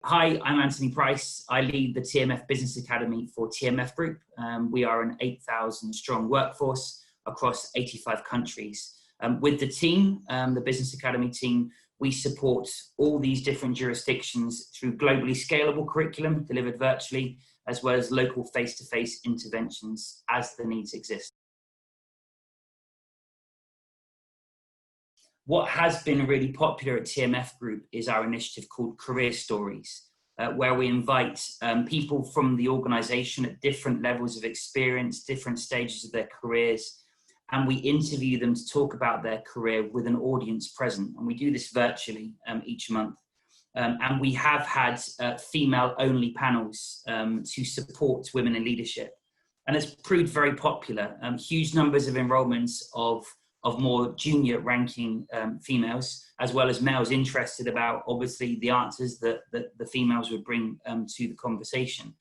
Hi, I'm Anthony Price. I lead the TMF Business Academy for TMF Group. We are an 8,000 strong workforce across 85 countries. With the team, the Business Academy team, we support all these different jurisdictions through globally scalable curriculum delivered virtually, as well as local face-to-face interventions as the needs exist. What has been really popular at TMF Group is our initiative called Career Stories, where we invite people from the organization at different levels of experience, different stages of their careers, and we interview them to talk about their career with an audience present. And we do this virtually each month. And we have had female-only panels to support women in leadership. And it's proved very popular. Huge numbers of enrollments of more junior ranking females, as well as males interested about, obviously, the answers that the females would bring to the conversation.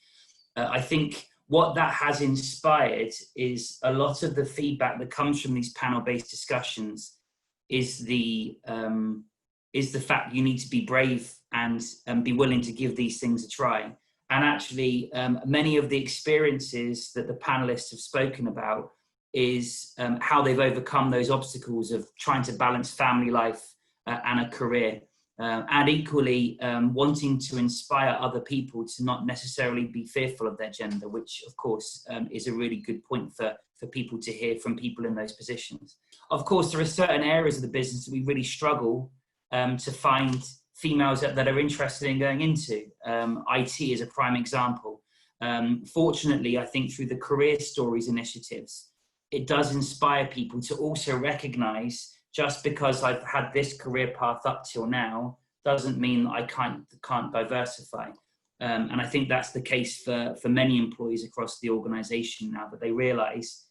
I think what that has inspired is a lot of the feedback that comes from these panel-based discussions is the fact you need to be brave and be willing to give these things a try. And actually, many of the experiences that the panelists have spoken about is how they've overcome those obstacles of trying to balance family life and a career, and equally wanting to inspire other people to not necessarily be fearful of their gender, which of course is a really good point for people to hear from people in those positions. Of course, there are certain areas of the business that we really struggle to find females that are interested in going into. IT is a prime example. Fortunately, I think through the Career Stories initiatives, it does inspire people to also recognize just because I've had this career path up till now doesn't mean I can't diversify. And I think that's the case for many employees across the organization now, that they realize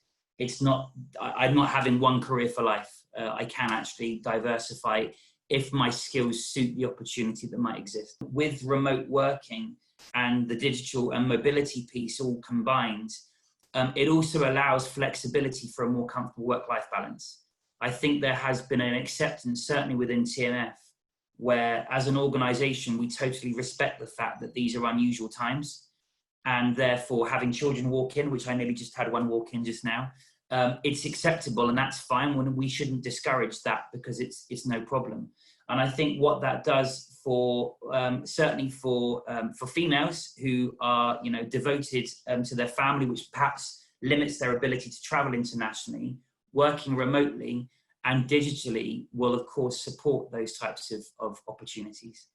I'm not having one career for life. I can actually diversify if my skills suit the opportunity that might exist. With remote working and the digital and mobility piece all combined, it also allows flexibility for a more comfortable work-life balance. I think there has been an acceptance, certainly within TMF, where as an organization, we totally respect the fact that these are unusual times, and therefore having children walk in, which I nearly just had one walk in just now, it's acceptable and that's fine. We shouldn't discourage that because it's no problem. And I think what that does for certainly for females who are devoted to their family, which perhaps limits their ability to travel internationally, working remotely and digitally will of course support those types of opportunities.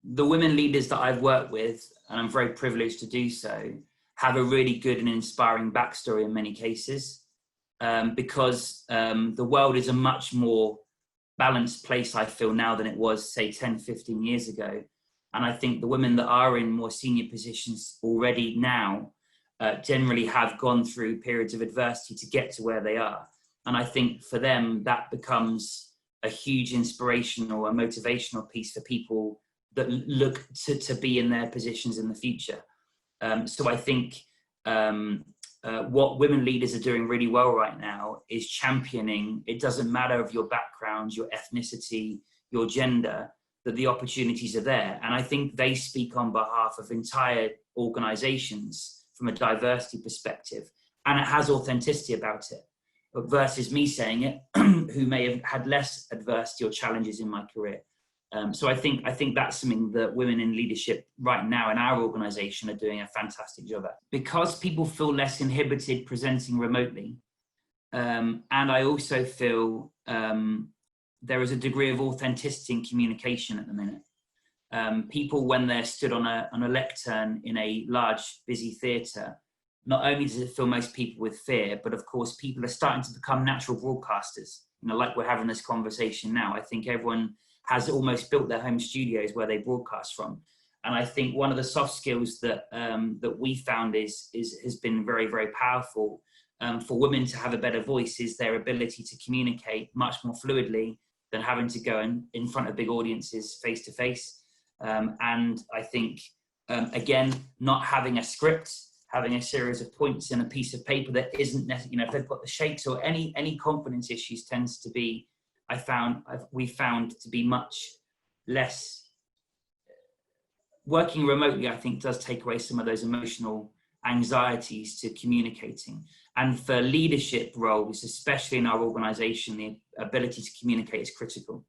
The women leaders that I've worked with, and I'm very privileged to do so, have a really good and inspiring backstory in many cases, because the world is a much more balanced place, I feel, now than it was, say, 10, 15 years ago. And I think the women that are in more senior positions already now generally have gone through periods of adversity to get to where they are. And I think for them, that becomes a huge inspirational and motivational piece for people that look to be in their positions in the future. So I think what women leaders are doing really well right now is championing, it doesn't matter of your background, your ethnicity, your gender, that the opportunities are there. And I think they speak on behalf of entire organizations from a diversity perspective, and it has authenticity about it, versus me saying it, who may have had less adversity or challenges in my career. So I think that's something that women in leadership right now in our organization are doing a fantastic job at. Because people feel less inhibited presenting remotely, and I also feel there is a degree of authenticity in communication at the minute. People, when they're stood on a lectern in a large, busy theatre, not only does it fill most people with fear, but of course people are starting to become natural broadcasters. Like we're having this conversation now. I think everyone has almost built their home studios where they broadcast from. And I think one of the soft skills that we found has been very, very powerful for women to have a better voice is their ability to communicate much more fluidly than having to go in front of big audiences face to face. And I think, again, not having a script, having a series of points in a piece of paper that isn't necessarily, if they've got the shakes or any confidence issues tends to be we found to be much less. Working remotely, I think, does take away some of those emotional anxieties to communicating. And for leadership roles, especially in our organization, the ability to communicate is critical.